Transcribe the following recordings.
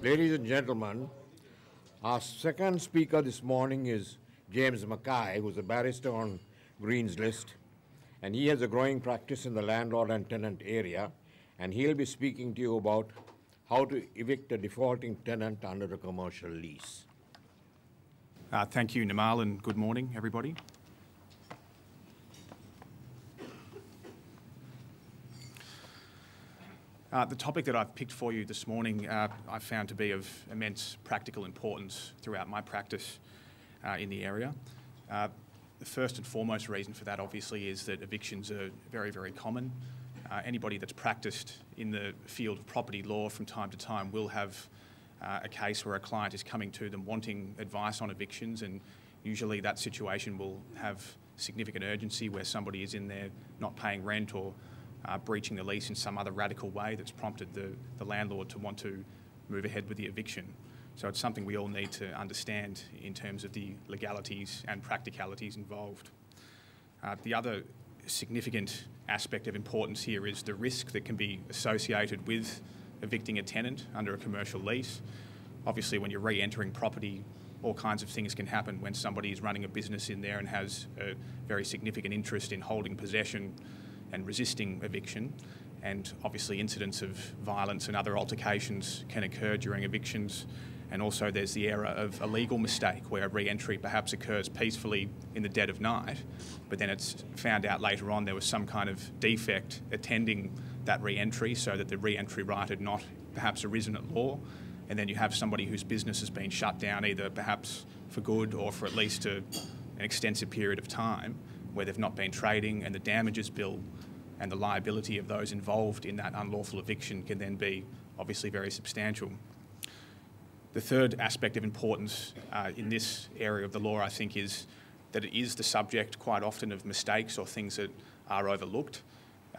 Ladies and gentlemen, our second speaker this morning is James McKay, who's a barrister on Green's list, and he has a growing practice in the landlord and tenant area, and he'll be speaking to you about how to evict a defaulting tenant under a commercial lease. Thank you, Nimal, and good morning, everybody. The topic that I've picked for you this morning I've found to be of immense practical importance throughout my practice in the area. The first and foremost reason for that, obviously, is that evictions are very, very common. Anybody that's practiced in the field of property law from time to time will have a case where a client is coming to them wanting advice on evictions, and usually that situation will have significant urgency where somebody is in there not paying rent or breaching the lease in some other radical way that's prompted the landlord to want to move ahead with the eviction. So it's something we all need to understand in terms of the legalities and practicalities involved. The other significant aspect of importance here is the risk that can be associated with evicting a tenant under a commercial lease. Obviously, when you're re-entering property, all kinds of things can happen when somebody is running a business in there and has a very significant interest in holding possession and resisting eviction, and obviously incidents of violence and other altercations can occur during evictions. And also there's the era of a legal mistake where a re-entry perhaps occurs peacefully in the dead of night, but then it's found out later on there was some kind of defect attending that re-entry so that the re-entry right had not perhaps arisen at law, and then you have somebody whose business has been shut down either perhaps for good or for at least an extensive period of time where they've not been trading, and the damages bill and the liability of those involved in that unlawful eviction can then be obviously very substantial. The third aspect of importance in this area of the law, I think, is that it is the subject quite often of mistakes or things that are overlooked.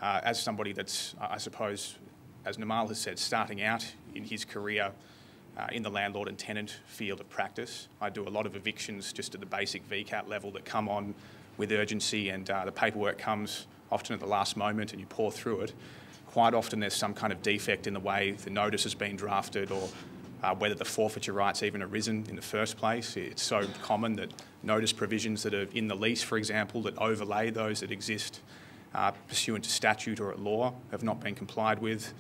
As somebody that's, I suppose, as Nimal has said, starting out in his career in the landlord and tenant field of practice, I do a lot of evictions just at the basic VCAT level that come on with urgency, and the paperwork comes often at the last moment and you pour through it. Quite often there's some kind of defect in the way the notice has been drafted, or whether the forfeiture right's even arisen in the first place. It's so common that notice provisions that are in the lease, for example, that overlay those that exist pursuant to statute or at law have not been complied with,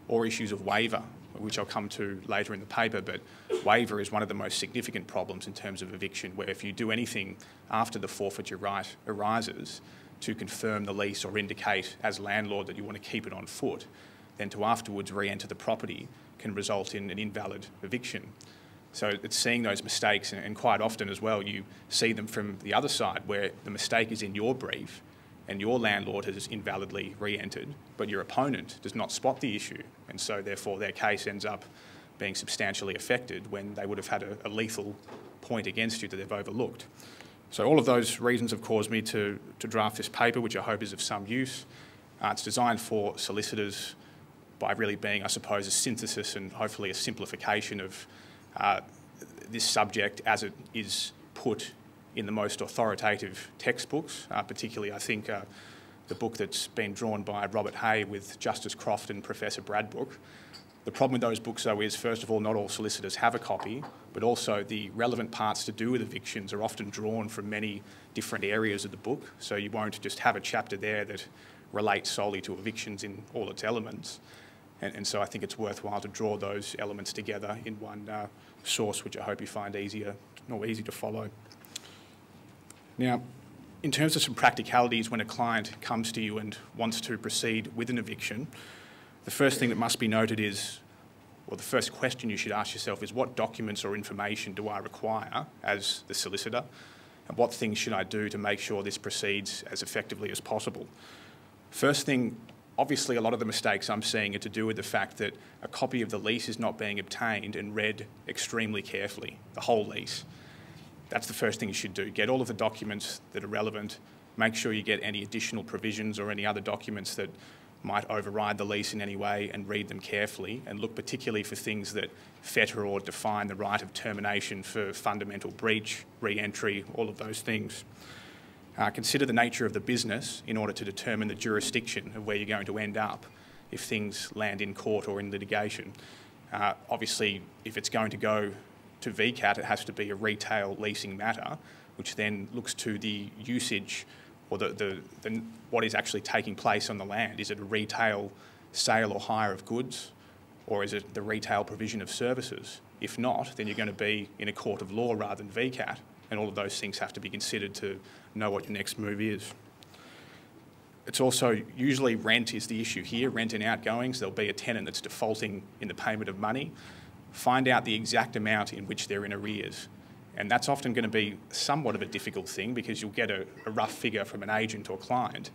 or issues of waiver, which I'll come to later in the paper. But waiver is one of the most significant problems in terms of eviction, where if you do anything after the forfeiture right arises to confirm the lease or indicate as landlord that you want to keep it on foot, then to afterwards re-enter the property can result in an invalid eviction. So it's seeing those mistakes, and quite often as well you see them from the other side where the mistake is in your brief and your landlord has invalidly re-entered, but your opponent does not spot the issue, and so therefore their case ends up being substantially affected when they would have had a lethal point against you that they've overlooked. So all of those reasons have caused me to draft this paper, which I hope is of some use. It's designed for solicitors by really being, I suppose, a synthesis and hopefully a simplification of this subject as it is put in the most authoritative textbooks, particularly I think the book that's been drawn by Robert Hay with Justice Croft and Professor Bradbrook. The problem with those books, though, is, first of all, not all solicitors have a copy, but also the relevant parts to do with evictions are often drawn from many different areas of the book, so you won't just have a chapter there that relates solely to evictions in all its elements. And so I think it's worthwhile to draw those elements together in one source, which I hope you find easy to follow. Now, in terms of some practicalities, when a client comes to you and wants to proceed with an eviction, the first thing that must be noted is, or the first question you should ask yourself is, what documents or information do I require as the solicitor, and what things should I do to make sure this proceeds as effectively as possible? First thing, obviously a lot of the mistakes I'm seeing are to do with the fact that a copy of the lease is not being obtained and read extremely carefully, the whole lease. That's the first thing you should do. Get all of the documents that are relevant, make sure you get any additional provisions or any other documents that might override the lease in any way, and read them carefully, and look particularly for things that fetter or define the right of termination for fundamental breach, re-entry, all of those things. Consider the nature of the business in order to determine the jurisdiction of where you're going to end up if things land in court or in litigation. Obviously, if it's going to go to VCAT, it has to be a retail leasing matter, which then looks to the usage or what is actually taking place on the land. Is it a retail sale or hire of goods, or is it the retail provision of services? If not, then you're going to be in a court of law rather than VCAT, and all of those things have to be considered to know what your next move is. It's also usually rent is the issue here, rent and outgoings. There'll be a tenant that's defaulting in the payment of money. Find out the exact amount in which they're in arrears. And that's often going to be somewhat of a difficult thing because you'll get a rough figure from an agent or client.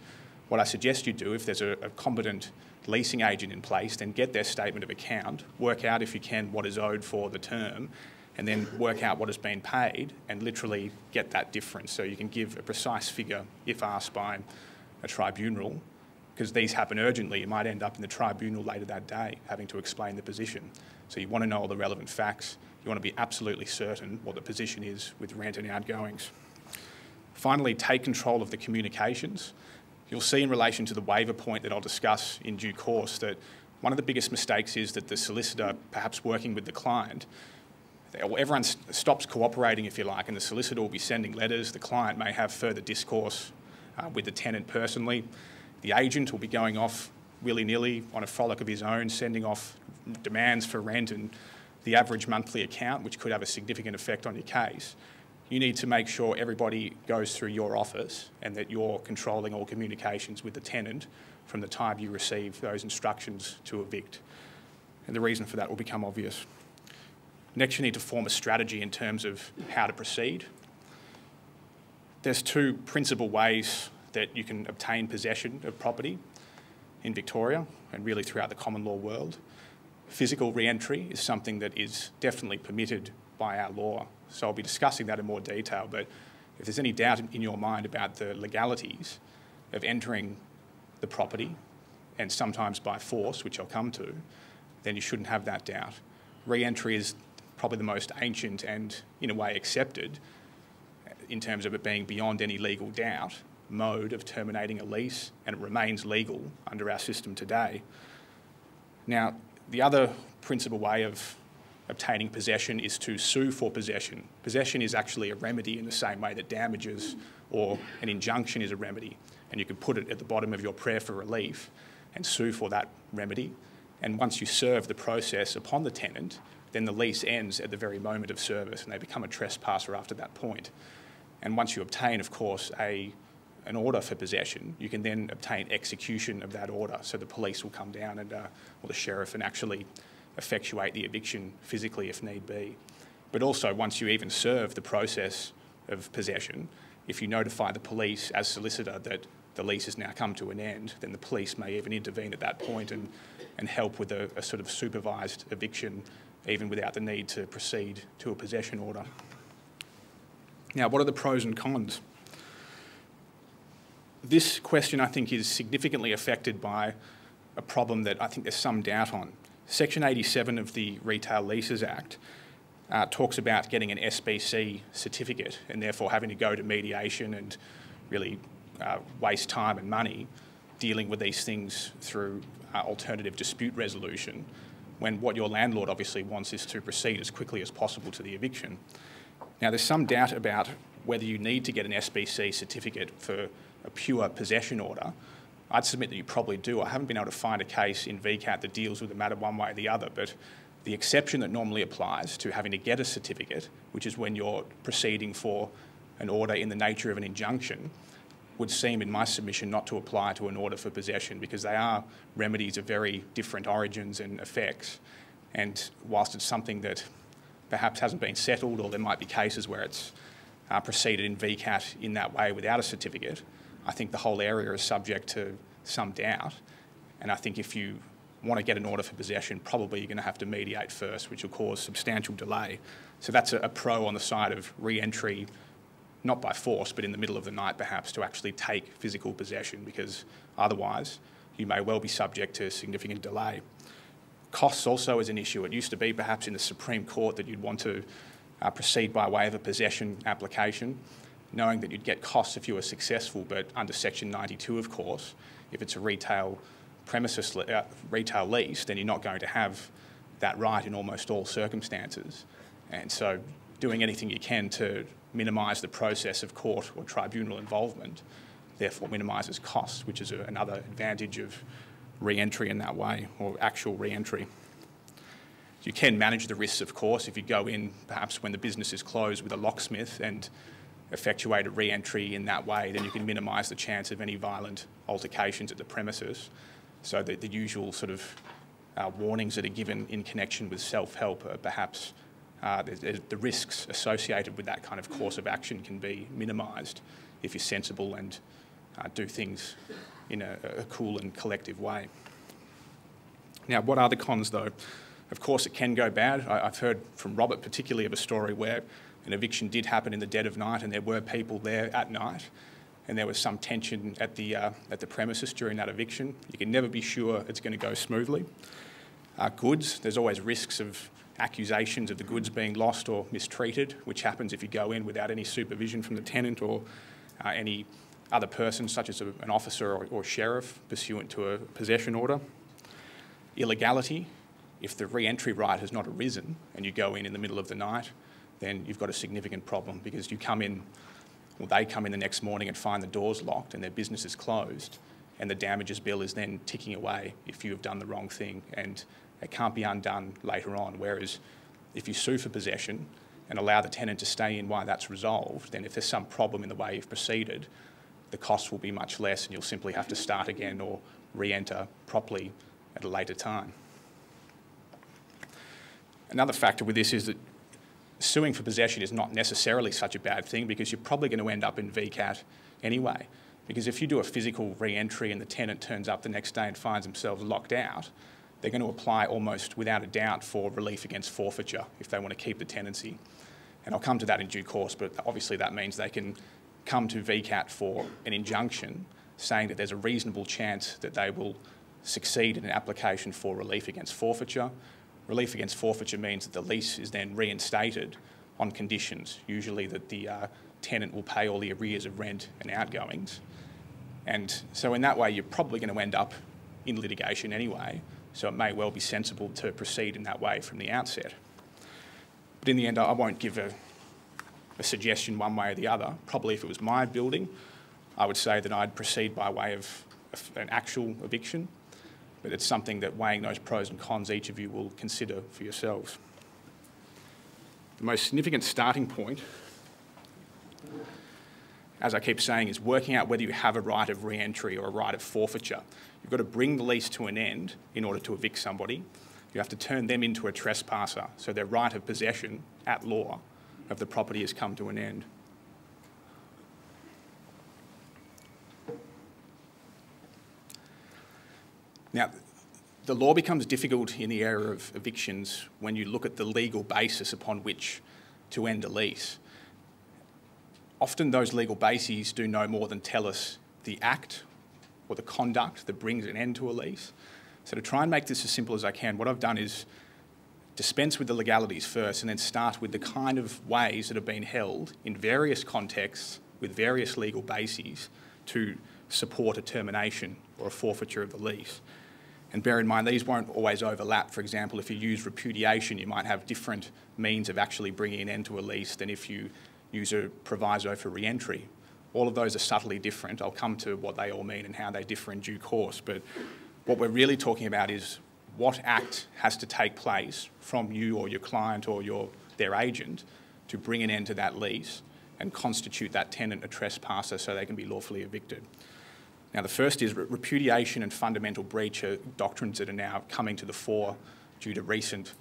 What I suggest you do, if there's a competent leasing agent in place, then get their statement of account, work out if you can what is owed for the term, and then work out what has been paid and literally get that difference so you can give a precise figure if asked by a tribunal, because these happen urgently. You might end up in the tribunal later that day having to explain the position. So you want to know all the relevant facts. You want to be absolutely certain what the position is with rent and outgoings. Finally, take control of the communications. You'll see in relation to the waiver point that I'll discuss in due course that one of the biggest mistakes is that the solicitor, perhaps working with the client, everyone stops cooperating, if you like, and the solicitor will be sending letters. The client may have further discourse with the tenant personally. The agent will be going off willy-nilly on a frolic of his own, sending off demands for rent and the average monthly account, which could have a significant effect on your case. You need to make sure everybody goes through your office and that you're controlling all communications with the tenant from the time you receive those instructions to evict. And the reason for that will become obvious. Next, you need to form a strategy in terms of how to proceed. There's two principal ways that you can obtain possession of property in Victoria and really throughout the common law world. Physical re-entry is something that is definitely permitted by our law. So I'll be discussing that in more detail, but if there's any doubt in your mind about the legalities of entering the property, and sometimes by force, which I'll come to, then you shouldn't have that doubt. Re-entry is probably the most ancient and, in a way, accepted, in terms of it being beyond any legal doubt, mode of terminating a lease, and it remains legal under our system today. Now, the other principal way of obtaining possession is to sue for possession. Possession is actually a remedy in the same way that damages or an injunction is a remedy, and you can put it at the bottom of your prayer for relief and sue for that remedy. And once you serve the process upon the tenant, then the lease ends at the very moment of service and they become a trespasser after that point. And once you obtain, of course, an order for possession, you can then obtain execution of that order. So the police will come down and, or the sheriff, and actually effectuate the eviction physically if need be. But also, once you even serve the process of possession, if you notify the police as solicitor that the lease has now come to an end, then the police may even intervene at that point and help with a sort of supervised eviction, even without the need to proceed to a possession order. Now, what are the pros and cons? This question, I think, is significantly affected by a problem that I think there's some doubt on. Section 87 of the Retail Leases Act talks about getting an SBC certificate and therefore having to go to mediation and really waste time and money dealing with these things through alternative dispute resolution, when what your landlord obviously wants is to proceed as quickly as possible to the eviction. Now, there's some doubt about whether you need to get an SBC certificate for a pure possession order. I'd submit that you probably do. I haven't been able to find a case in VCAT that deals with the matter one way or the other, but the exception that normally applies to having to get a certificate, which is when you're proceeding for an order in the nature of an injunction, would seem in my submission not to apply to an order for possession, because they are remedies of very different origins and effects. And whilst it's something that perhaps hasn't been settled, or there might be cases where it's proceeded in VCAT in that way without a certificate, I think the whole area is subject to some doubt. And I think if you want to get an order for possession, probably you're going to have to mediate first, which will cause substantial delay. So that's a pro on the side of re-entry, not by force, but in the middle of the night perhaps, to actually take physical possession, because otherwise you may well be subject to significant delay. Costs also is an issue. It used to be perhaps in the Supreme Court that you'd want to proceed by way of a possession application, knowing that you'd get costs if you were successful, but under Section 92, of course, if it's a retail premises, retail lease, then you're not going to have that right in almost all circumstances. And so doing anything you can to minimise the process of court or tribunal involvement therefore minimises costs, which is another advantage of re-entry in that way, or actual re-entry. You can manage the risks, of course, if you go in perhaps when the business is closed with a locksmith and effectuate a re-entry in that way, then you can minimise the chance of any violent altercations at the premises. So the usual sort of warnings that are given in connection with self-help are perhaps the risks associated with that kind of course of action can be minimised if you're sensible and do things in a cool and collective way. Now, what are the cons though? Of course, it can go bad. I've heard from Robert particularly of a story where an eviction did happen in the dead of night and there were people there at night and there was some tension at the premises during that eviction. You can never be sure it's going to go smoothly. Goods, there's always risks of accusations of the goods being lost or mistreated, which happens if you go in without any supervision from the tenant or any other person, such as an officer or sheriff, pursuant to a possession order. Illegality, if the re-entry right has not arisen and you go in the middle of the night, then you've got a significant problem because you come in, or they come in the next morning and find the doors locked and their business is closed and the damages bill is then ticking away if you have done the wrong thing and it can't be undone later on. Whereas if you sue for possession and allow the tenant to stay in while that's resolved, then if there's some problem in the way you've proceeded, the costs will be much less and you'll simply have to start again or re-enter properly at a later time. Another factor with this is that suing for possession is not necessarily such a bad thing because you're probably going to end up in VCAT anyway. Because if you do a physical re-entry and the tenant turns up the next day and finds themselves locked out, they're going to apply almost without a doubt for relief against forfeiture if they want to keep the tenancy. And I'll come to that in due course, but obviously that means they can come to VCAT for an injunction saying that there's a reasonable chance that they will succeed in an application for relief against forfeiture. Relief against forfeiture means that the lease is then reinstated on conditions, usually that the tenant will pay all the arrears of rent and outgoings. And so in that way, you're probably going to end up in litigation anyway, so it may well be sensible to proceed in that way from the outset. But in the end, I won't give a suggestion one way or the other. Probably if it was my building, I would say that I'd proceed by way of an actual eviction, but it's something that weighing those pros and cons, each of you will consider for yourselves. The most significant starting point, as I keep saying, is working out whether you have a right of re-entry or a right of forfeiture. You've got to bring the lease to an end in order to evict somebody. You have to turn them into a trespasser, so their right of possession at law of the property has come to an end. Now, the law becomes difficult in the area of evictions when you look at the legal basis upon which to end a lease. Often those legal bases do no more than tell us the act or the conduct that brings an end to a lease. So to try and make this as simple as I can, what I've done is dispense with the legalities first and then start with the kind of ways that have been held in various contexts with various legal bases to support a termination or a forfeiture of the lease. And bear in mind, these won't always overlap. For example, if you use repudiation, you might have different means of actually bringing an end to a lease than if you use a proviso for re-entry. All of those are subtly different. I'll come to what they all mean and how they differ in due course. But what we're really talking about is what act has to take place from you or your client or their agent to bring an end to that lease and constitute that tenant a trespasser so they can be lawfully evicted. Now, the first is repudiation and fundamental breach are doctrines that are now coming to the fore due to recent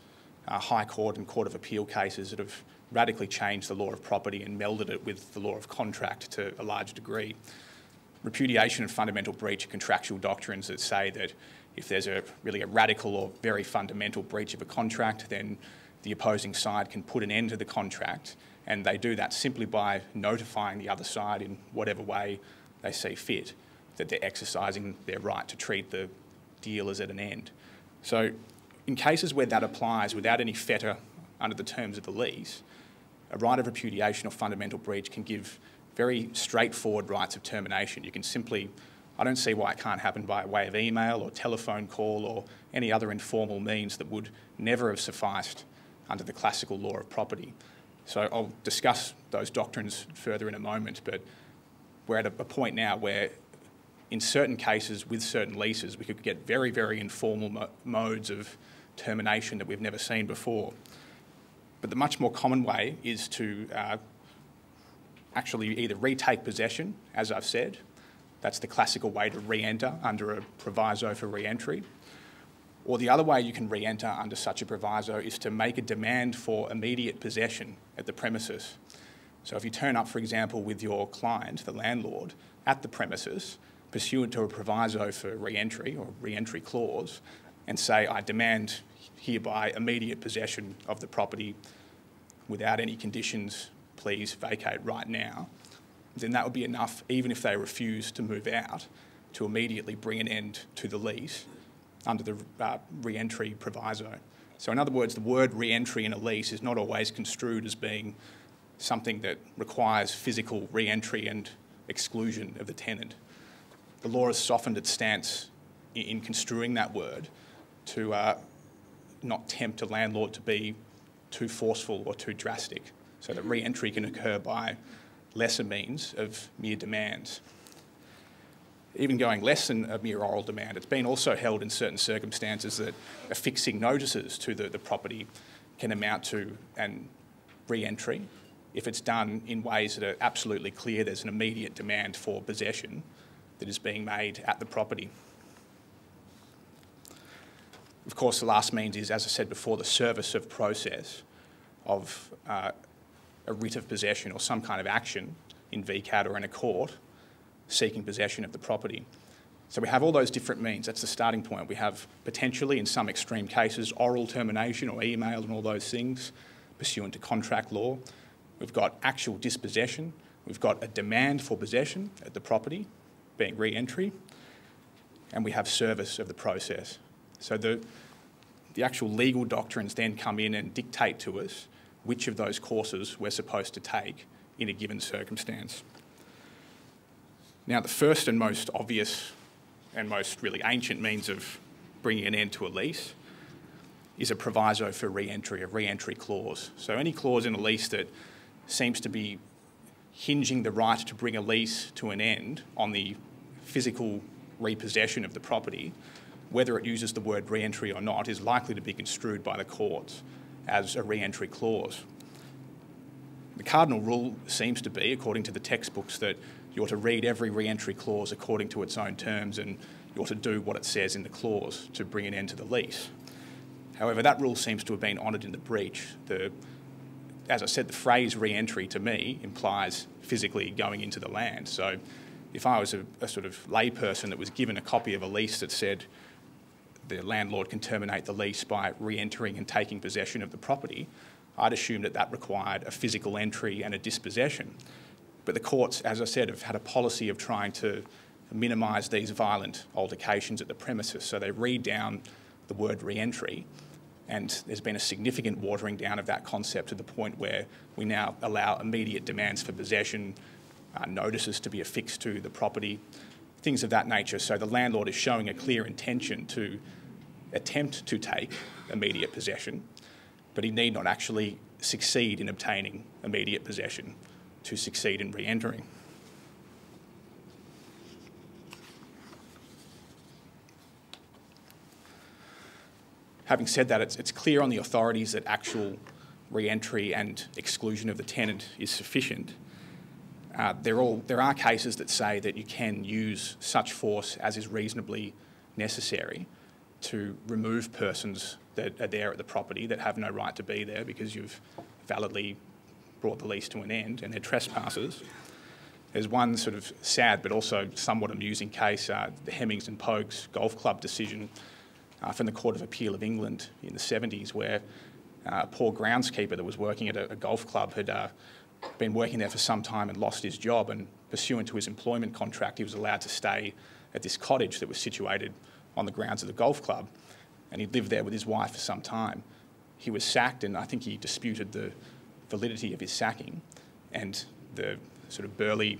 High Court and Court of Appeal cases that have radically changed the law of property and melded it with the law of contract to a large degree. Repudiation and fundamental breach are contractual doctrines that say that if there's really a radical or very fundamental breach of a contract, then the opposing side can put an end to the contract, and they do that simply by notifying the other side in whatever way they see fit that they're exercising their right to treat the deal as at an end. So in cases where that applies without any fetter under the terms of the lease, a right of repudiation or fundamental breach can give very straightforward rights of termination. You can simply I don't see why it can't happen by way of email or telephone call or any other informal means that would never have sufficed under the classical law of property. So I'll discuss those doctrines further in a moment, but we're at a point now where in certain cases with certain leases we could get very, very informal modes of termination that we've never seen before. But the much more common way is to actually either retake possession, as I've said. That's the classical way to re-enter under a proviso for re-entry. Or the other way you can re-enter under such a proviso is to make a demand for immediate possession at the premises. So if you turn up, for example, with your client, the landlord, at the premises, pursuant to a proviso for re-entry or re-entry clause, and say, I demand hereby immediate possession of the property without any conditions, please vacate right now, then that would be enough, even if they refuse to move out, to immediately bring an end to the lease under the re-entry proviso. So in other words, the word re-entry in a lease is not always construed as being something that requires physical re-entry and exclusion of the tenant. The law has softened its stance in construing that word to not tempt a landlord to be too forceful or too drastic, so that re-entry can occur by lesser means of mere demands. Even going less than a mere oral demand, it's been also held in certain circumstances that affixing notices to the property can amount to an re-entry if it's done in ways that are absolutely clear there's an immediate demand for possession that is being made at the property. Of course, the last means is, as I said before, the service of process of a writ of possession or some kind of action in VCAT or in a court seeking possession of the property. So we have all those different means. That's the starting point. We have potentially, in some extreme cases, oral termination or email and all those things pursuant to contract law. We've got actual dispossession. We've got a demand for possession at the property, being re-entry, and we have service of the process. So the actual legal doctrines then come in and dictate to us which of those courses we're supposed to take in a given circumstance. Now, the first and most obvious and most really ancient means of bringing an end to a lease is a proviso for re-entry, a re-entry clause. So any clause in a lease that seems to be hinging the right to bring a lease to an end on the physical repossession of the property, whether it uses the word re-entry or not, is likely to be construed by the courts as a re-entry clause. The cardinal rule seems to be, according to the textbooks, that you ought to read every re-entry clause according to its own terms and you ought to do what it says in the clause to bring an end to the lease. However, that rule seems to have been honoured in the breach. As I said, the phrase re-entry to me implies physically going into the land. So if I was a sort of layperson that was given a copy of a lease that said the landlord can terminate the lease by re-entering and taking possession of the property, I'd assume that that required a physical entry and a dispossession. But the courts, as I said, have had a policy of trying to minimise these violent altercations at the premises. So they read down the word re-entry, and there's been a significant watering down of that concept to the point where we now allow immediate demands for possession, notices to be affixed to the property, things of that nature. So the landlord is showing a clear intention to attempt to take immediate possession, but he need not actually succeed in obtaining immediate possession to succeed in re-entering. Having said that, it's clear on the authorities that actual re-entry and exclusion of the tenant is sufficient. There are cases that say that you can use such force as is reasonably necessary to remove persons that are there at the property that have no right to be there because you've validly brought the lease to an end and they're trespassers. There's one sort of sad but also somewhat amusing case, the Hemmings and Pogues Golf Club decision from the Court of Appeal of England in the 70s, where a poor groundskeeper that was working at a golf club had been working there for some time and lost his job, and pursuant to his employment contract he was allowed to stay at this cottage that was situated on the grounds of the golf club, and he'd lived there with his wife for some time. He was sacked, and I think he disputed the validity of his sacking, and the sort of burly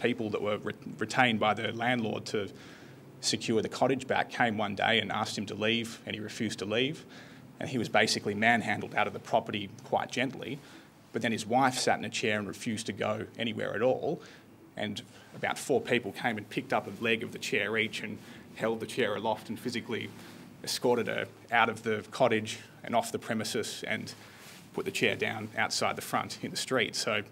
people that were retained by the landlord to secure the cottage back came one day and asked him to leave, and he refused to leave. And he was basically manhandled out of the property quite gently. But then his wife sat in a chair and refused to go anywhere at all. And about 4 people came and picked up a leg of the chair each and held the chair aloft and physically escorted her out of the cottage and off the premises and put the chair down outside the front in the street. So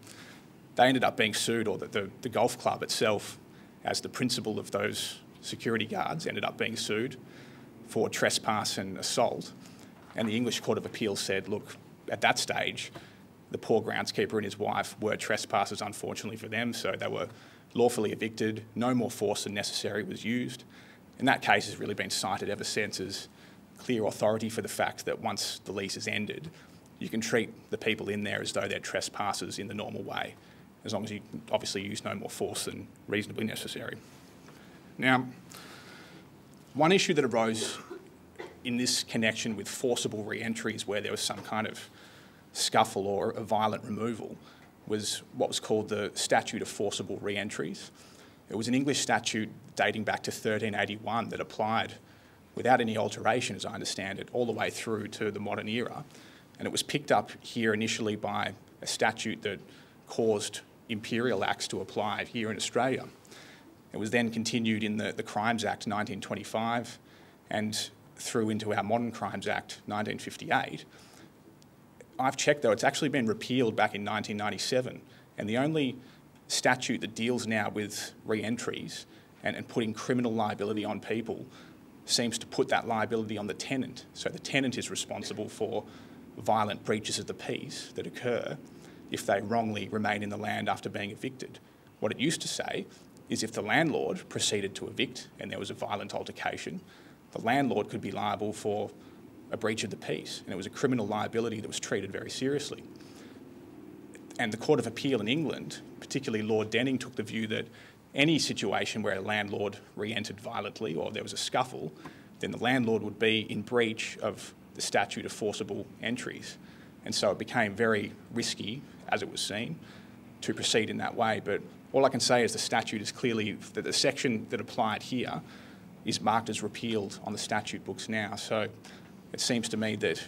they ended up being sued, or the golf club itself, as the principal of those security guards, ended up being sued for trespass and assault. And the English Court of Appeal said, look, at that stage, the poor groundskeeper and his wife were trespassers, unfortunately for them, so they were lawfully evicted. No more force than necessary was used. And that case has really been cited ever since as clear authority for the fact that once the lease is ended, you can treat the people in there as though they're trespassers in the normal way, as long as you obviously use no more force than reasonably necessary. Now, one issue that arose in this connection with forcible re-entries where there was some kind of scuffle or a violent removal was what was called the Statute of Forcible Re-entries. It was an English statute dating back to 1381 that applied without any alteration, as I understand it, all the way through to the modern era. And it was picked up here initially by a statute that caused imperial acts to apply here in Australia. It was then continued in the Crimes Act 1925 and through into our Modern Crimes Act 1958. I've checked though, it's actually been repealed back in 1997, and the only statute that deals now with re-entries and putting criminal liability on people seems to put that liability on the tenant. So the tenant is responsible for violent breaches of the peace that occur if they wrongly remain in the land after being evicted. What it used to say is if the landlord proceeded to evict and there was a violent altercation, the landlord could be liable for a breach of the peace, and it was a criminal liability that was treated very seriously. And the Court of Appeal in England, particularly Lord Denning, took the view that any situation where a landlord re-entered violently or there was a scuffle, then the landlord would be in breach of the Statute of Forcible Entries. And so it became very risky, as it was seen, to proceed in that way. But all I can say is the statute is clearly, that the section that applied here is marked as repealed on the statute books now. So it seems to me that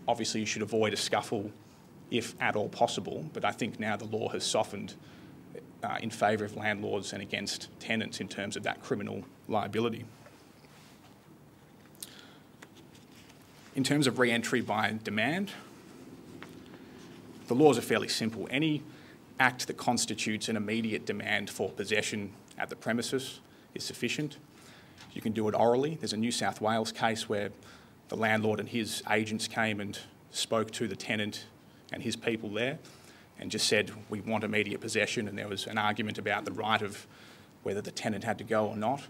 obviously you should avoid a scuffle if at all possible, but I think now the law has softened in favour of landlords and against tenants in terms of that criminal liability. In terms of re-entry by demand, the laws are fairly simple. Any act that constitutes an immediate demand for possession at the premises is sufficient. You can do it orally. There's a New South Wales case where the landlord and his agents came and spoke to the tenant and his people there and just said, we want immediate possession, and there was an argument about the right of whether the tenant had to go or not.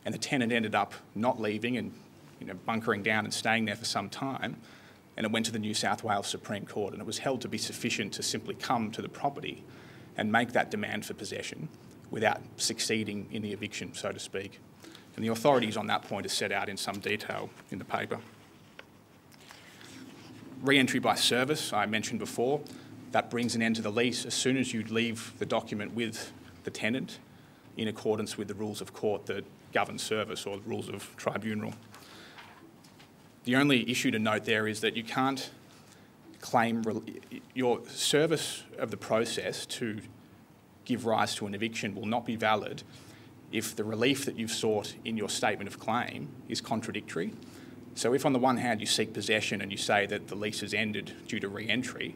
And the tenant ended up not leaving and bunkering down and staying there for some time, and it went to the New South Wales Supreme Court, and it was held to be sufficient to simply come to the property and make that demand for possession without succeeding in the eviction, so to speak. And the authorities on that point are set out in some detail in the paper. Re-entry by service, I mentioned before, that brings an end to the lease as soon as you leave the document with the tenant in accordance with the rules of court that govern service, or the rules of tribunal. The only issue to note there is that you can't claim your service of the process to give rise to an eviction will not be valid if the relief that you've sought in your statement of claim is contradictory. So if on the one hand you seek possession and you say that the lease has ended due to re-entry,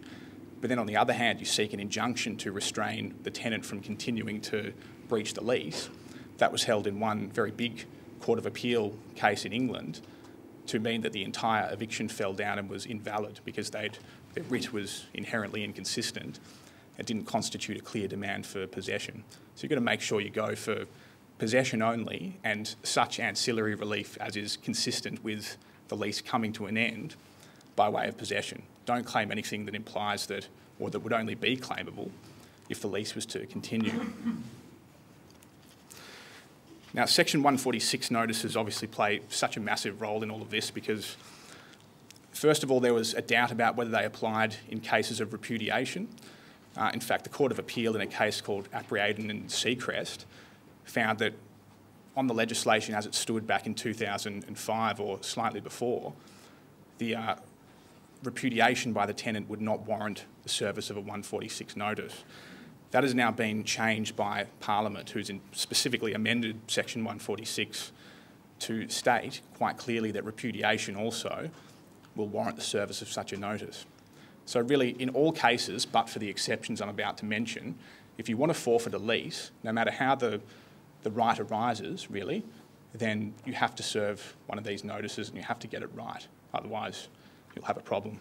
but then on the other hand you seek an injunction to restrain the tenant from continuing to breach the lease, that was held in one very big Court of Appeal case in England to mean that the entire eviction fell down and was invalid because their writ was inherently inconsistent. It didn't constitute a clear demand for possession. So you've got to make sure you go for possession only and such ancillary relief as is consistent with the lease coming to an end by way of possession. Don't claim anything that implies that, or that would only be claimable if the lease was to continue. Now, Section 146 notices obviously play such a massive role in all of this because, first of all, there was a doubt about whether they applied in cases of repudiation. In fact, the Court of Appeal in a case called Apriaden and Seacrest found that on the legislation as it stood back in 2005 or slightly before, the repudiation by the tenant would not warrant the service of a 146 notice. That has now been changed by Parliament, who's specifically amended Section 146 to state quite clearly that repudiation also will warrant the service of such a notice. So really, in all cases, but for the exceptions I'm about to mention, if you want to forfeit a lease, no matter how the right arises, really, then you have to serve one of these notices and you have to get it right. Otherwise, you'll have a problem.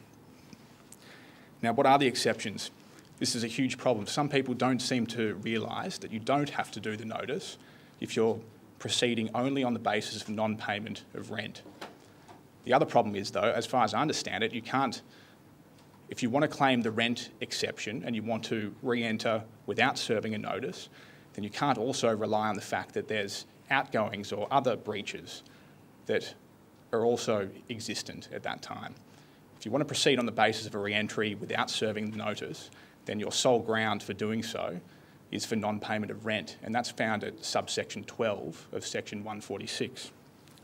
Now, what are the exceptions? This is a huge problem. Some people don't seem to realise that you don't have to do the notice if you're proceeding only on the basis of non-payment of rent. The other problem is, though, as far as I understand it, you can't, if you want to claim the rent exception and you want to re-enter without serving a notice, then you can't also rely on the fact that there's outgoings or other breaches that are also existent at that time. If you want to proceed on the basis of a re-entry without serving the notice, then your sole ground for doing so is for non-payment of rent, and that's found at subsection 12 of section 146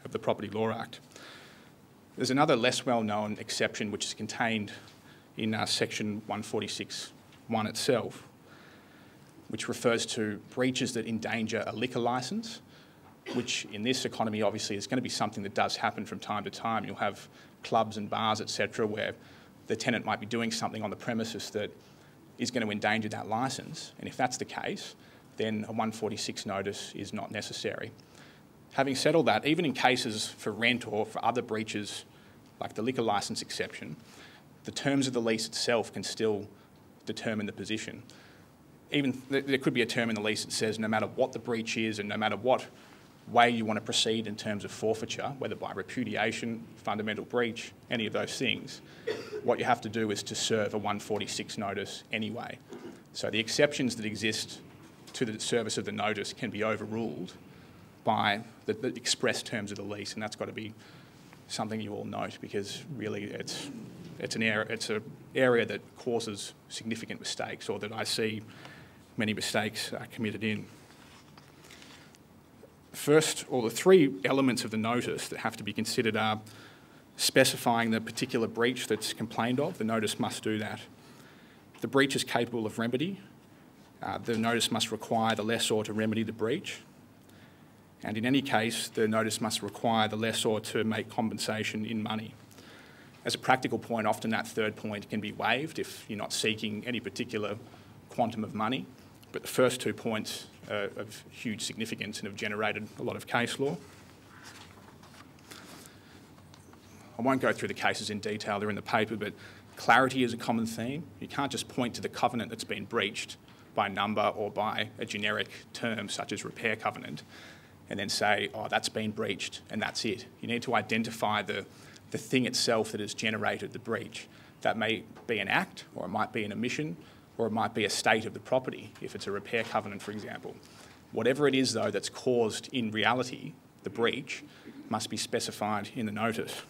of the Property Law Act. There's another less well-known exception which is contained in section 146(1) itself, which refers to breaches that endanger a liquor licence, which in this economy obviously is going to be something that does happen from time to time. You'll have clubs and bars, etc., where the tenant might be doing something on the premises that is going to endanger that licence, and if that's the case, then a 146 notice is not necessary. Having said all that, even in cases for rent or for other breaches like the liquor licence exception, the terms of the lease itself can still determine the position. Even there could be a term in the lease that says no matter what the breach is and no matter what way you want to proceed in terms of forfeiture, whether by repudiation, fundamental breach, any of those things, what you have to do is to serve a 146 notice anyway. So the exceptions that exist to the service of the notice can be overruled by the express terms of the lease, and that's got to be something you all note, because really it's an area that causes significant mistakes, or that I see many mistakes committed in. First, or the three elements of the notice that have to be considered are specifying the particular breach that's complained of. The notice must do that. If the breach is capable of remedy, the notice must require the lessor to remedy the breach. And in any case, the notice must require the lessor to make compensation in money. As a practical point, often that third point can be waived if you're not seeking any particular quantum of money. But the first 2 points are of huge significance and have generated a lot of case law. I won't go through the cases in detail, they're in the paper, but clarity is a common theme. You can't just point to the covenant that's been breached by number or by a generic term such as repair covenant and then say, oh, that's been breached and that's it. You need to identify the thing itself that has generated the breach. That may be an act, or it might be an omission, or it might be a state of the property, if it's a repair covenant, for example. Whatever it is, though, that's caused in reality the breach must be specified in the notice.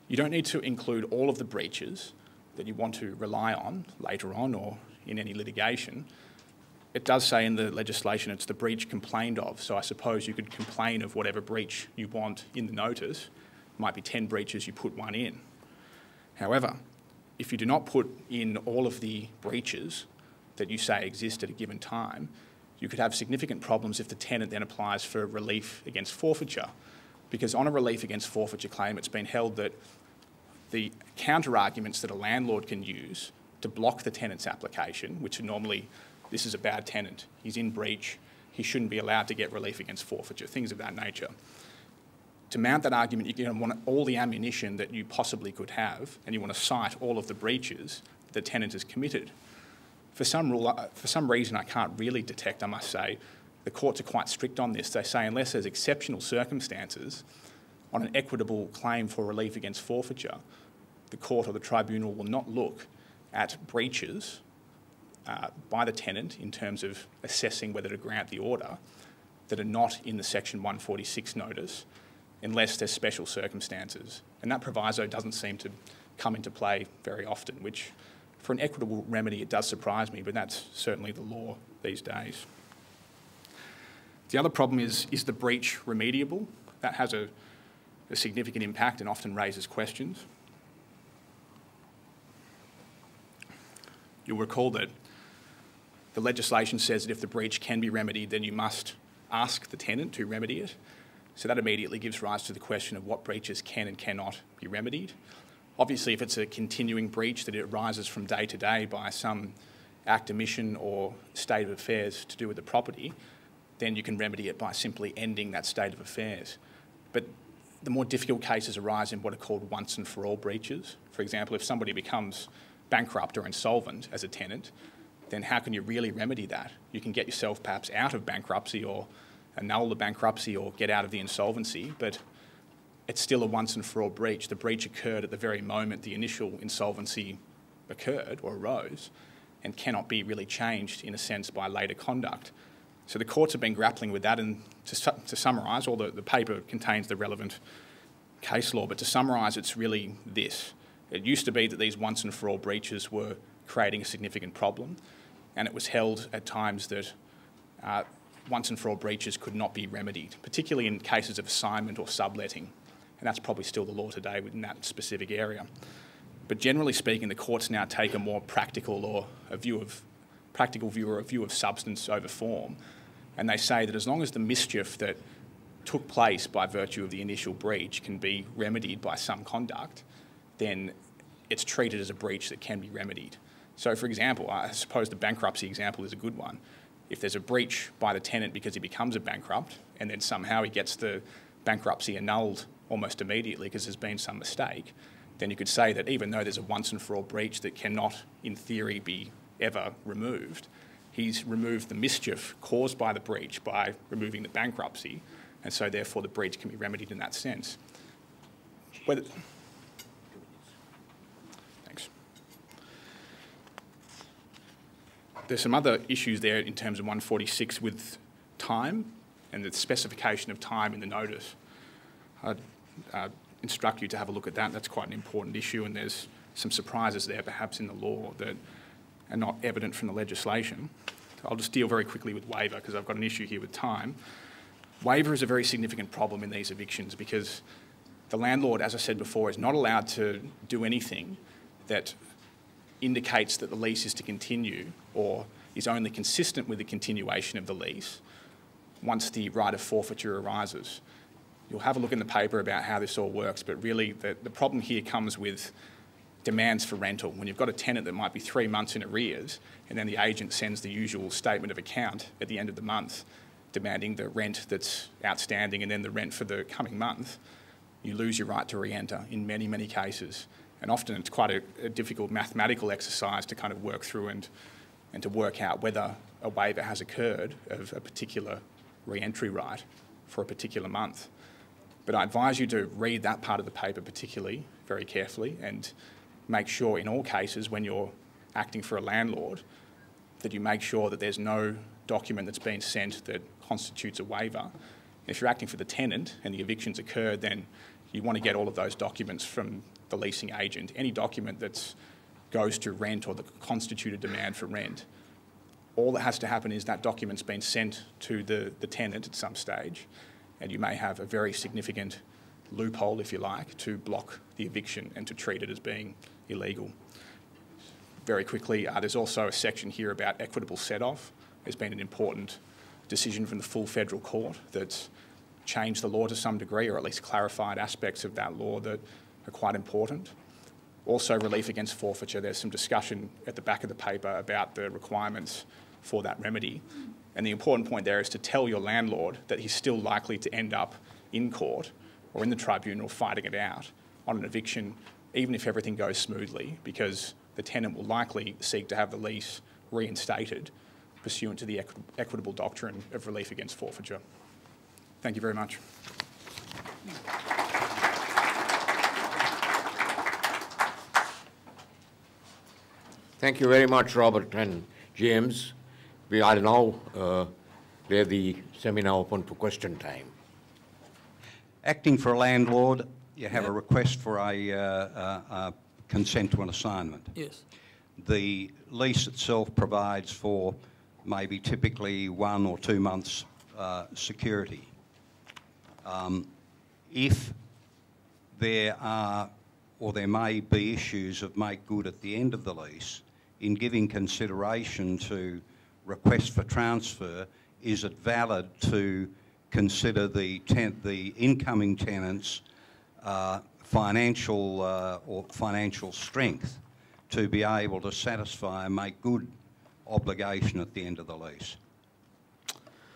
You don't need to include all of the breaches that you want to rely on later on or in any litigation. It does say in the legislation it's the breach complained of, so I suppose you could complain of whatever breach you want in the notice. It might be 10 breaches, you put one in. However, if you do not put in all of the breaches that you say exist at a given time, you could have significant problems if the tenant then applies for relief against forfeiture. Because on a relief against forfeiture claim, it's been held that the counter-arguments that a landlord can use to block the tenant's application, which are normally, this is a bad tenant, he's in breach, he shouldn't be allowed to get relief against forfeiture, things of that nature. To mount that argument, you're going to want all the ammunition that you possibly could have, and you want to cite all of the breaches the tenant has committed. For some reason I can't really detect, I must say, the courts are quite strict on this. They say unless there's exceptional circumstances on an equitable claim for relief against forfeiture, the court or the tribunal will not look at breaches by the tenant in terms of assessing whether to grant the order that are not in the section 146 notice unless there's special circumstances. And that proviso doesn't seem to come into play very often, which for an equitable remedy, it does surprise me, but that's certainly the law these days. The other problem is the breach remediable? That has a significant impact and often raises questions. You'll recall that the legislation says that if the breach can be remedied, then you must ask the tenant to remedy it. So that immediately gives rise to the question of what breaches can and cannot be remedied. Obviously, if it's a continuing breach that it arises from day to day by some act, omission or state of affairs to do with the property, then you can remedy it by simply ending that state of affairs. But the more difficult cases arise in what are called once and for all breaches. For example, if somebody becomes bankrupt or insolvent as a tenant, then how can you really remedy that? You can get yourself perhaps out of bankruptcy or annul the bankruptcy or get out of the insolvency, but it's still a once and for all breach. The breach occurred at the very moment the initial insolvency occurred or arose and cannot be really changed in a sense by later conduct. So the courts have been grappling with that, and to summarise, all the paper contains the relevant case law, but to summarise, it's really this. It used to be that these once and for all breaches were creating a significant problem, and it was held at times that once and for all breaches could not be remedied, particularly in cases of assignment or subletting, and that's probably still the law today within that specific area. But generally speaking, the courts now take a more practical or a view of substance over form, and they say that as long as the mischief that took place by virtue of the initial breach can be remedied by some conduct, then it's treated as a breach that can be remedied. So, for example, I suppose the bankruptcy example is a good one. If there's a breach by the tenant because he becomes a bankrupt and then somehow he gets the bankruptcy annulled almost immediately because there's been some mistake, then you could say that even though there's a once and for all breach that cannot, in theory, be ever removed, he's removed the mischief caused by the breach by removing the bankruptcy, and so therefore the breach can be remedied in that sense. Thanks. There's some other issues there in terms of 146 with time and the specification of time in the notice. I'd instruct you to have a look at that. That's quite an important issue, and there's some surprises there perhaps in the law that are not evident from the legislation. I'll just deal very quickly with waiver because I've got an issue here with time. Waiver is a very significant problem in these evictions because the landlord, as I said before, is not allowed to do anything that indicates that the lease is to continue or is only consistent with the continuation of the lease once the right of forfeiture arises. You'll have a look in the paper about how this all works, but really the problem here comes with demands for rental. When you've got a tenant that might be 3 months in arrears and then the agent sends the usual statement of account at the end of the month demanding the rent that's outstanding and then the rent for the coming month, you lose your right to re-enter in many, many cases. And often it's quite a difficult mathematical exercise to kind of work through and to work out whether a waiver has occurred of a particular re-entry right for a particular month. But I advise you to read that part of the paper particularly very carefully and make sure in all cases when you're acting for a landlord that you make sure that there's no document that's been sent that constitutes a waiver. And if you're acting for the tenant and the evictions occur, then you want to get all of those documents from the leasing agent. Any document that goes to rent or that constitute a demand for rent, all that has to happen is that document's been sent to the tenant at some stage, and you may have a very significant loophole, if you like, to block the eviction and to treat it as being illegal. Very quickly, there's also a section here about equitable set-off. There's been an important decision from the full federal court that's changed the law to some degree, or at least clarified aspects of that law that are quite important. Also, relief against forfeiture. There's some discussion at the back of the paper about the requirements for that remedy. And the important point there is to tell your landlord that he's still likely to end up in court or in the tribunal fighting it out on an eviction, even if everything goes smoothly, because the tenant will likely seek to have the lease reinstated pursuant to the equitable doctrine of relief against forfeiture. Thank you very much. Thank you very much, Robert and James. I'll now lay the seminar open for question time. Acting for a landlord, you have a request for a consent to an assignment. Yes. The lease itself provides for maybe typically 1 or 2 months security. If there are or there may be issues of make good at the end of the lease, in giving consideration to request for transfer, is it valid to consider the incoming tenant's financial strength to be able to satisfy and make good obligation at the end of the lease?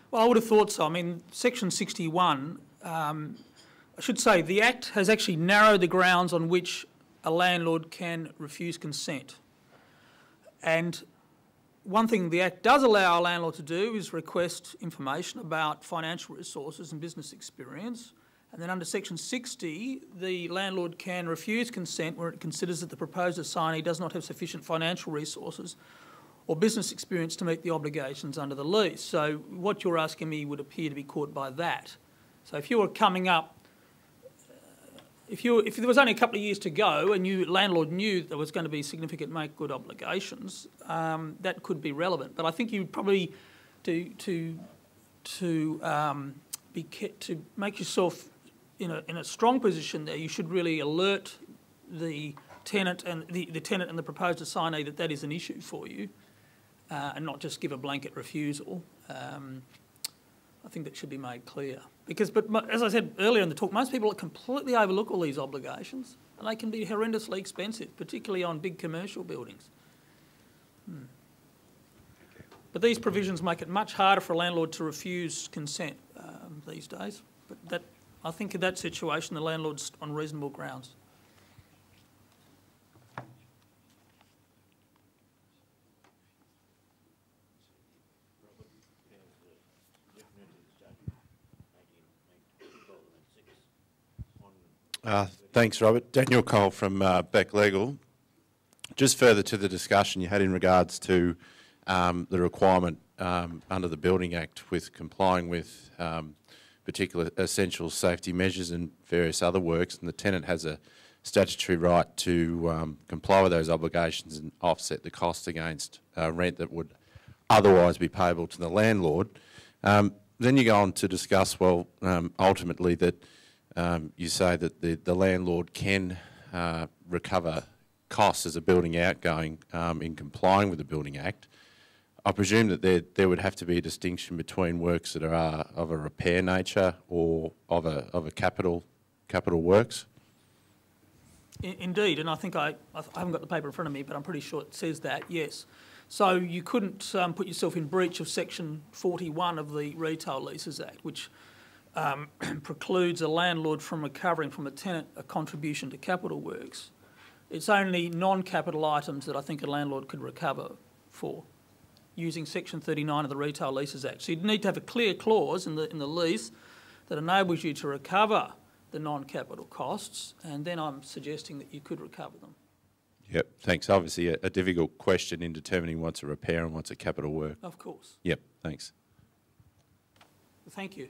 Well, I would have thought so. I mean, Section 61, I should say the Act has actually narrowed the grounds on which a landlord can refuse consent. And one thing the Act does allow a landlord to do is request information about financial resources and business experience. And then under Section 60, the landlord can refuse consent where it considers that the proposed assignee does not have sufficient financial resources or business experience to meet the obligations under the lease. So what you're asking me would appear to be caught by that. So if you were coming up, if there was only a couple of years to go and landlord knew there was going to be significant make good obligations, that could be relevant. But I think you probably to make yourself in a strong position there, you should really alert the tenant and the tenant and the proposed assignee that is an issue for you, and not just give a blanket refusal. I think that should be made clear. But as I said earlier in the talk, most people completely overlook all these obligations, and they can be horrendously expensive, particularly on big commercial buildings. But these provisions make it much harder for a landlord to refuse consent these days. But I think in that situation, the landlord's on reasonable grounds. Thanks, Robert. Daniel Cole from Beck Legal. Just further to the discussion you had in regards to the requirement under the Building Act with complying with particular essential safety measures and various other works, and the tenant has a statutory right to comply with those obligations and offset the cost against rent that would otherwise be payable to the landlord. Then you go on to discuss, well, ultimately that you say that the landlord can recover costs as a building outgoing in complying with the Building Act. I presume that there would have to be a distinction between works that are of a repair nature or of a capital works. Indeed, and I think I haven't got the paper in front of me, but I'm pretty sure it says that, yes. So you couldn't put yourself in breach of Section 41 of the Retail Leases Act, which precludes a landlord from recovering from a tenant a contribution to capital works. It's only non-capital items that I think a landlord could recover for, using Section 39 of the Retail Leases Act. So you'd need to have a clear clause in the lease that enables you to recover the non-capital costs, and then I'm suggesting that you could recover them. Yep, thanks. Obviously a difficult question in determining what's a repair and what's a capital work. Of course. Yep, thanks. Thank you.